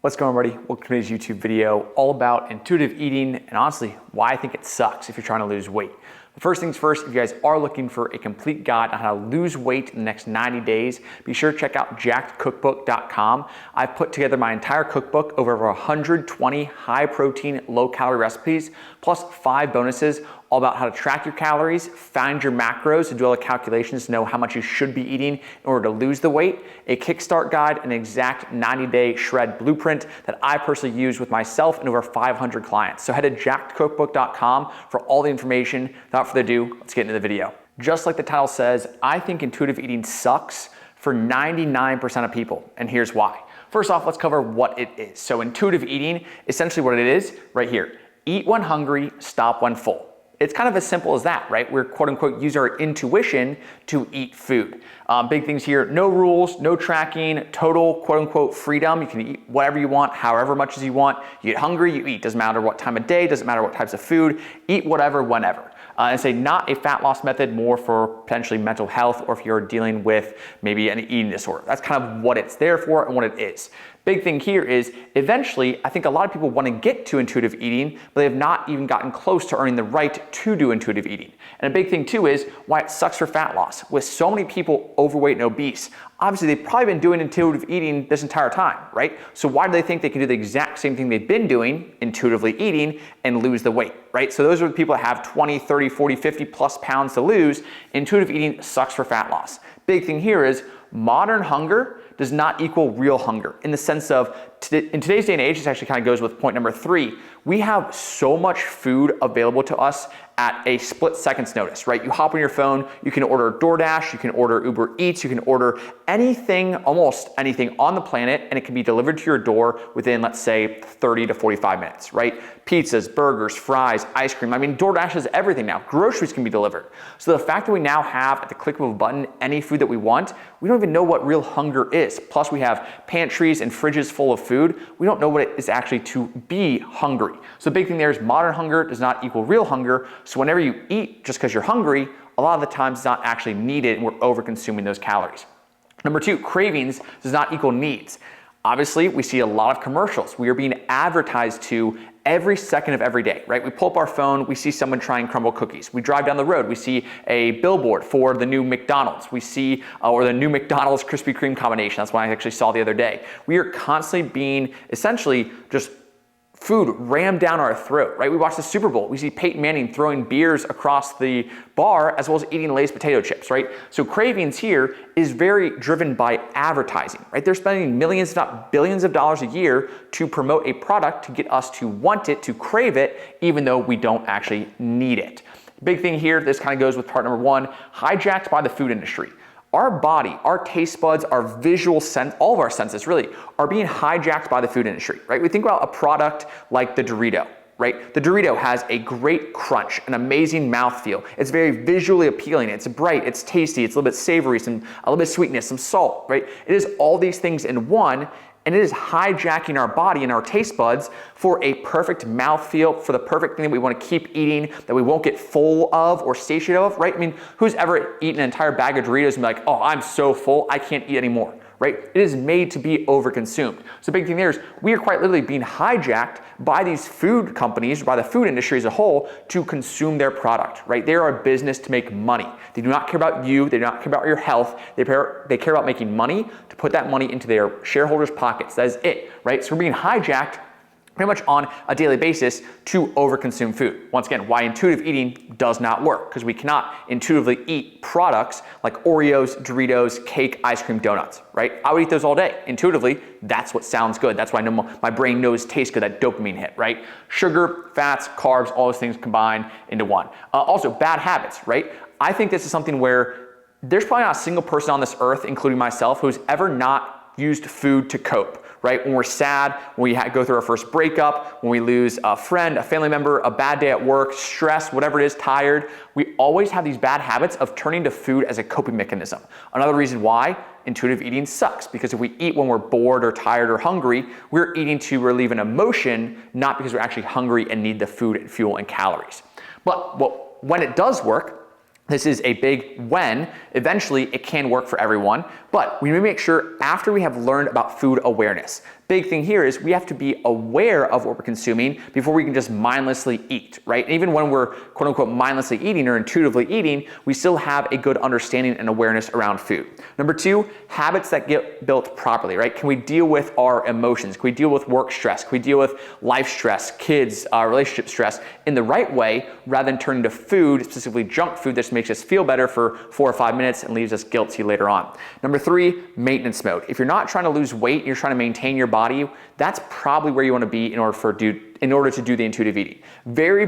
What's going on, everybody? Welcome to today's YouTube video all about intuitive eating and honestly why I think it sucks if you're trying to lose weight. But first things first, if you guys are looking for a complete guide on how to lose weight in the next 90 days, be sure to check out jackedcookbook.com. I've put together my entire cookbook over 120 high protein, low calorie recipes, plus 5 bonuses all about how to track your calories, find your macros, to do all the calculations to know how much you should be eating in order to lose the weight, a kickstart guide, an exact 90-day shred blueprint that I personally use with myself and over 500 clients. So head to jackedcookbook.com for all the information. Without further ado, let's get into the video. Just like the title says, I think intuitive eating sucks for 99% of people, and here's why. First off, let's cover what it is. So intuitive eating, essentially what it is right here. Eat when hungry, stop when full. It's kind of as simple as that, right? We're quote unquote use our intuition to eat food. Big things here, no rules, no tracking, total quote unquote freedom. You can eat whatever you want, however much as you want. You get hungry, you eat. Doesn't matter what time of day, doesn't matter what types of food, eat whatever, whenever. And say not a fat loss method, more for potentially mental health or if you're dealing with maybe an eating disorder. That's kind of what it's there for and what it is. Big thing here is eventually, I think a lot of people want to get to intuitive eating, but they have not even gotten close to earning the right to do intuitive eating. And a big thing too is why it sucks for fat loss. With so many people overweight and obese, obviously they've probably been doing intuitive eating this entire time, right? So why do they think they can do the exact same thing they've been doing, intuitively eating, and lose the weight, right? So those are the people that have 20, 30, 40, 50 plus pounds to lose. Intuitive eating sucks for fat loss. Big thing here is modern hunger does not equal real hunger in the sense of, in today's day and age, this actually kind of goes with point number 3, we have so much food available to us at a split second's notice, right? You hop on your phone, you can order DoorDash, you can order Uber Eats, you can order anything, almost anything on the planet, and it can be delivered to your door within, let's say, 30 to 45 minutes, right? Pizzas, burgers, fries, ice cream. I mean, DoorDash has everything now. Groceries can be delivered. So the fact that we now have, at the click of a button, any food that we want, we don't even know what real hunger is. Plus, we have pantries and fridges full of food. We don't know what it is actually to be hungry. So the big thing there is modern hunger does not equal real hunger. So whenever you eat just because you're hungry, a lot of the times it's not actually needed and we're over consuming those calories. Number 2, cravings does not equal needs. Obviously, we see a lot of commercials. We are being advertised to every second of every day, right? We pull up our phone, we see someone trying crumble cookies. We drive down the road, we see a billboard for the new McDonald's. We see, or the new McDonald's Krispy Kreme combination. That's what I actually saw the other day. We are constantly being essentially just food rammed down our throat, right? We watch the Super Bowl. We see Peyton Manning throwing beers across the bar as well as eating Lay's potato chips, right? So cravings here is very driven by advertising, right? They're spending millions, if not billions of dollars a year to promote a product to get us to want it, to crave it, even though we don't actually need it. Big thing here, this kind of goes with part number 1, hijacked by the food industry. Our body, our taste buds, our visual sense, all of our senses really are being hijacked by the food industry, right? We think about a product like the Dorito, right? The Dorito has a great crunch, an amazing mouthfeel. It's very visually appealing. It's bright, it's tasty, it's a little bit savory, a little bit of sweetness, some salt, right? It is all these things in one, and it is hijacking our body and our taste buds for a perfect mouthfeel, for the perfect thing that we want to keep eating, that we won't get full of or satiated of, right? I mean, who's ever eaten an entire bag of Doritos and be like, oh, I'm so full, I can't eat anymore, right? It is made to be overconsumed. So the big thing there is we are quite literally being hijacked by these food companies, by the food industry as a whole, to consume their product, right? They are a business to make money. They do not care about you. They do not care about your health. They care about making money to put that money into their shareholders' pockets. That is it, right? So we're being hijacked pretty much on a daily basis to overconsume food. Once again, why intuitive eating does not work, because we cannot intuitively eat products like Oreos, Doritos, cake, ice cream, donuts, right? I would eat those all day. Intuitively, that's what sounds good. That's why I know my brain knows tastes good, that dopamine hit, right? Sugar, fats, carbs, all those things combined into one. Also, bad habits, right? I think this is something where there's probably not a single person on this earth, including myself, who's ever not used food to cope. Right? When we're sad, when we go through our first breakup, when we lose a friend, a family member, a bad day at work, stress, whatever it is, tired, we always have these bad habits of turning to food as a coping mechanism. Another reason why intuitive eating sucks, because if we eat when we're bored or tired or hungry, we're eating to relieve an emotion, not because we're actually hungry and need the food and fuel and calories. But when it does work, This is a big when. Eventually, it can work for everyone, but we need to make sure after we have learned about food awareness. Big thing here is we have to be aware of what we're consuming before we can just mindlessly eat, right? And even when we're quote unquote mindlessly eating or intuitively eating, we still have a good understanding and awareness around food. Number two, habits that get built properly, right? Can we deal with our emotions? Can we deal with work stress? Can we deal with life stress, kids, relationship stress in the right way rather than turning to food, specifically junk food that just makes us feel better for 4 or 5 minutes and leaves us guilty later on. Number three, maintenance mode. If you're not trying to lose weight, you're trying to maintain your body, that's probably where you want to be in order to do the intuitive eating. Very,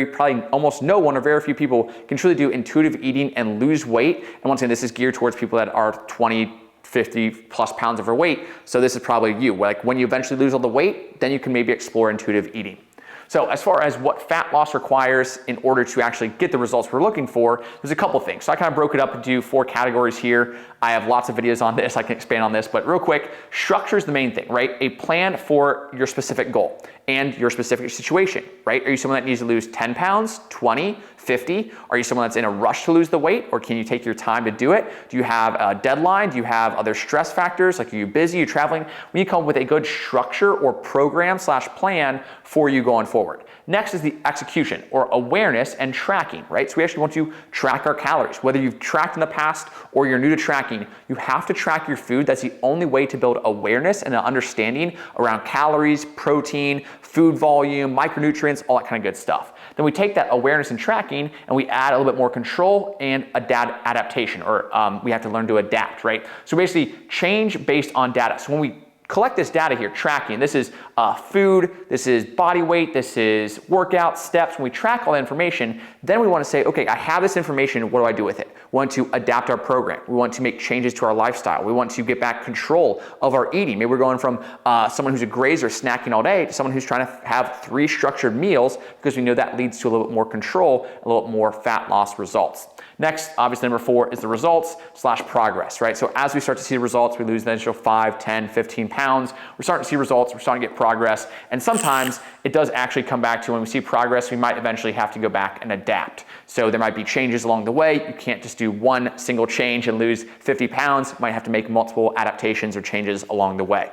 probably almost no one or very few people can truly do intuitive eating and lose weight. And once again, this is geared towards people that are 20, 50 plus pounds overweight. So this is probably you. Like when you eventually lose all the weight, then you can maybe explore intuitive eating. So as far as what fat loss requires in order to actually get the results we're looking for, there's a couple things. So I kind of broke it up into 4 categories here. I have lots of videos on this. I can expand on this, but real quick, structure is the main thing, right? A plan for your specific goal and your specific situation, right? Are you someone that needs to lose 10 pounds, 20, 50? Are you someone that's in a rush to lose the weight, or can you take your time to do it? Do you have a deadline? Do you have other stress factors? Like, are you busy? Are you traveling? We need to come up with a good structure or program / plan for you going forward. Next is the execution or awareness and tracking, right? So we actually want to track our calories. Whether you've tracked in the past or you're new to tracking, you have to track your food. That's the only way to build awareness and an understanding around calories, protein, food volume, micronutrients, all that kind of good stuff. Then we take that awareness and tracking and we add a little bit more control and adaptation, or we have to learn to adapt, right? So basically change based on data. So when we collect this data here, tracking, this is food, this is body weight, this is workout steps. When we track all that information, then we want to say, okay, I have this information, what do I do with it? We want to adapt our program. We want to make changes to our lifestyle. We want to get back control of our eating. Maybe we're going from someone who's a grazer snacking all day to someone who's trying to have 3 structured meals, because we know that leads to a little bit more control, a little bit more fat loss results. Next, obviously number 4 is the results / progress, right? So as we start to see the results, we lose the initial 5, 10, 15 pounds. We're starting to see results, we're starting to get progress. And sometimes it does actually come back to when we see progress, we might eventually have to go back and adapt. So there might be changes along the way. You can't just do one single change and lose 50 pounds. You might have to make multiple adaptations or changes along the way.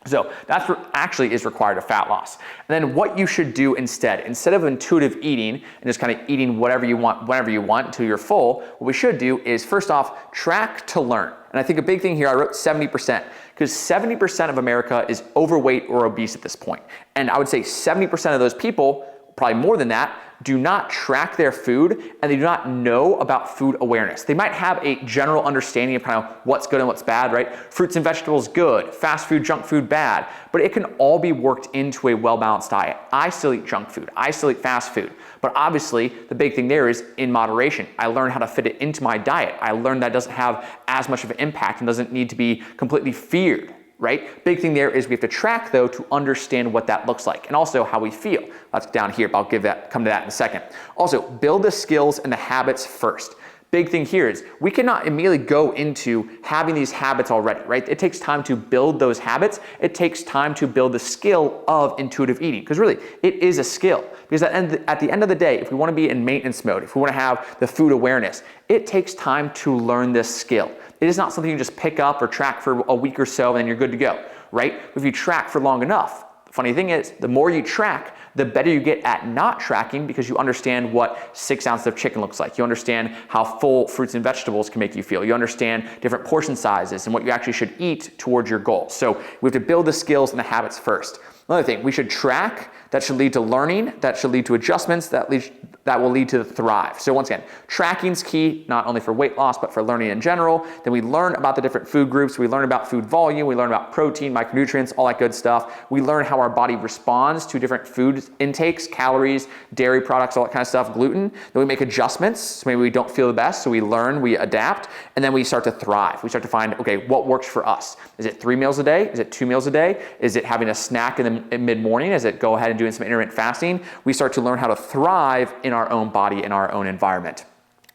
So that's what actually is required of fat loss. And then what you should do instead of intuitive eating and just kind of eating whatever you want, whenever you want until you're full, what we should do is first off, track to learn. And I think a big thing here, I wrote 70%, because 70% of America is overweight or obese at this point. And I would say 70% of those people, probably more than that, do not track their food and they do not know about food awareness. They might have a general understanding of kind of what's good and what's bad, right? Fruits and vegetables, good. Fast food, junk food, bad. But it can all be worked into a well-balanced diet. I still eat junk food. I still eat fast food. But obviously, the big thing there is in moderation. I learned how to fit it into my diet. I learned that it doesn't have as much of an impact and doesn't need to be completely feared. Right? Big thing there is we have to track though to understand what that looks like and also how we feel. That's down here, but I'll come to that in a second. Also, build the skills and the habits first. Big thing here is we cannot immediately go into having these habits already, right? It takes time to build those habits. It takes time to build the skill of intuitive eating, because really it is a skill. Because at the end of the day, if we want to be in maintenance mode, if we want to have the food awareness, it takes time to learn this skill. It is not something you just pick up or track for a week or so and then you're good to go, right? If you track for long enough, the funny thing is, the more you track, the better you get at not tracking, because you understand what 6 ounces of chicken looks like. You understand how full fruits and vegetables can make you feel. You understand different portion sizes and what you actually should eat towards your goal. So we have to build the skills and the habits first. Another thing, we should track. That should lead to learning. That should lead to adjustments. That will lead to thrive. So once again, tracking's key, not only for weight loss, but for learning in general. Then we learn about the different food groups. We learn about food volume. We learn about protein, micronutrients, all that good stuff. We learn how our body responds to different food intakes, calories, dairy products, all that kind of stuff, gluten. Then we make adjustments. So maybe we don't feel the best. So we learn, we adapt, and then we start to thrive. We start to find, okay, what works for us? Is it 3 meals a day? Is it 2 meals a day? Is it having a snack in mid-morning? Is it go ahead and doing some intermittent fasting? We start to learn how to thrive in our own body, in our own environment.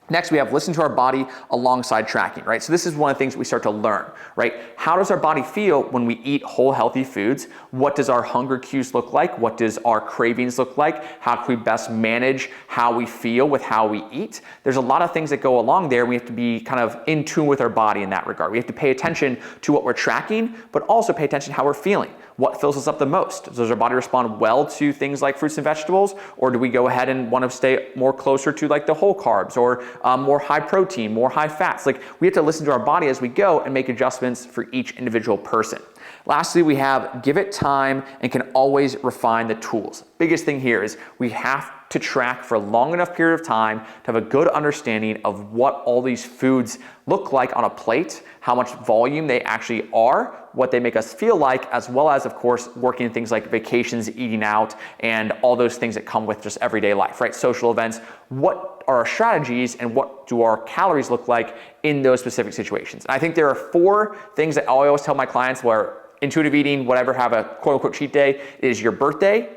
Next, we have listen to our body alongside tracking, right? So this is one of the things we start to learn, right? How does our body feel when we eat whole, healthy foods? What does our hunger cues look like? What does our cravings look like? How can we best manage how we feel with how we eat? There's a lot of things that go along there. We have to be kind of in tune with our body in that regard. We have to pay attention to what we're tracking, but also pay attention to how we're feeling. What fills us up the most? Does our body respond well to things like fruits and vegetables? Or do we go ahead and want to stay more closer to like the whole carbs or more high protein, more high fats? Like we have to listen to our body as we go and make adjustments for each individual person. Lastly, we have give it time and can always refine the tools. Biggest thing here is we have to track for a long enough period of time to have a good understanding of what all these foods look like on a plate, how much volume they actually are, what they make us feel like, as well as, of course, working things like vacations, eating out, and all those things that come with just everyday life, right? Social events. What are our strategies and what do our calories look like in those specific situations? And I think there are 4 things that I always tell my clients where intuitive eating, whatever, have a quote unquote cheat day, is your birthday,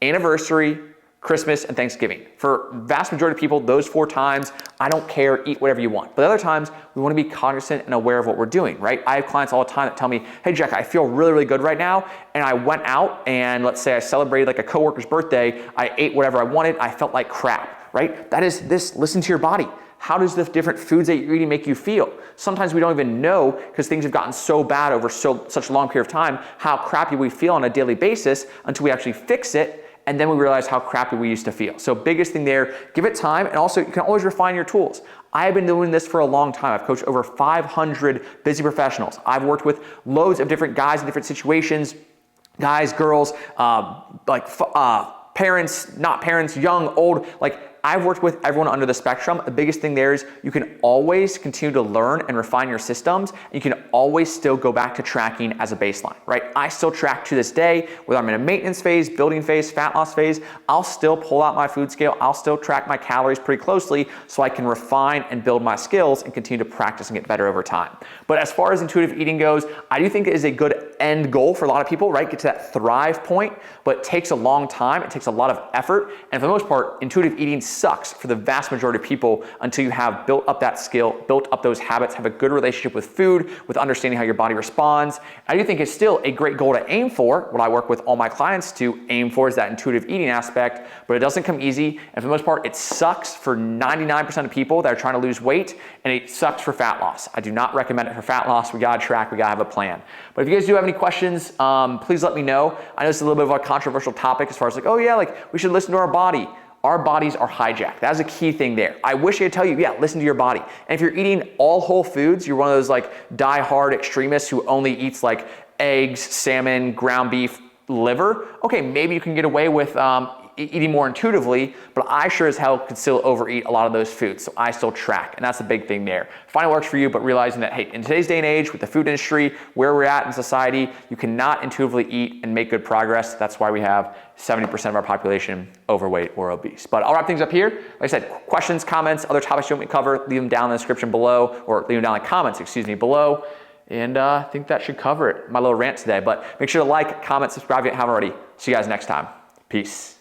anniversary, Christmas, and Thanksgiving. For vast majority of people, those 4 times, I don't care, eat whatever you want. But other times, we want to be cognizant and aware of what we're doing, right? I have clients all the time that tell me, hey, Jack, I feel really, really good right now. And I went out and let's say I celebrated like a coworker's birthday. I ate whatever I wanted. I felt like crap, right? That is this, listen to your body. How does the different foods that you're eating make you feel? Sometimes we don't even know because things have gotten so bad over such a long period of time, how crappy we feel on a daily basis until we actually fix it. And then we realize how crappy we used to feel. So biggest thing there, give it time. And also you can always refine your tools. I have been doing this for a long time. I've coached over 500 busy professionals. I've worked with loads of different guys in different situations, guys, girls, parents, not parents, young, old, like I've worked with everyone under the spectrum. The biggest thing there is you can always continue to learn and refine your systems. And you can always still go back to tracking as a baseline, right? I still track to this day, whether I'm in a maintenance phase, building phase, fat loss phase, I'll still pull out my food scale. I'll still track my calories pretty closely so I can refine and build my skills and continue to practice and get better over time. But as far as intuitive eating goes, I do think it is a good end goal for a lot of people, right? Get to that thrive point, but it takes a long time. It takes a lot of effort. And for the most part, intuitive eating sucks for the vast majority of people until you have built up that skill, built up those habits, have a good relationship with food, with understanding how your body responds. I do think it's still a great goal to aim for. What I work with all my clients to aim for is that intuitive eating aspect, but it doesn't come easy. And for the most part, it sucks for 99% of people that are trying to lose weight, and it sucks for fat loss. I do not recommend it for fat loss. We gotta track, we gotta have a plan. But if you guys do have any questions, please let me know. I know it's a little bit of a controversial topic as far as like, oh yeah, like we should listen to our body. Our bodies are hijacked. That is a key thing there. I wish I could tell you, yeah, listen to your body. And if you're eating all whole foods, you're one of those like die-hard extremists who only eats like eggs, salmon, ground beef, liver. Okay, maybe you can get away with eating more intuitively, but I sure as hell could still overeat a lot of those foods. So I still track, and that's the big thing there. Find what works for you, but realizing that, hey, in today's day and age, with the food industry, where we're at in society, you cannot intuitively eat and make good progress. That's why we have 70% of our population overweight or obese. But I'll wrap things up here. Like I said, questions, comments, other topics you want me to cover, leave them down in the description below, or leave them down in the comments, below. And I think that should cover it. My little rant today, but make sure to like, comment, subscribe if you haven't already. See you guys next time. Peace.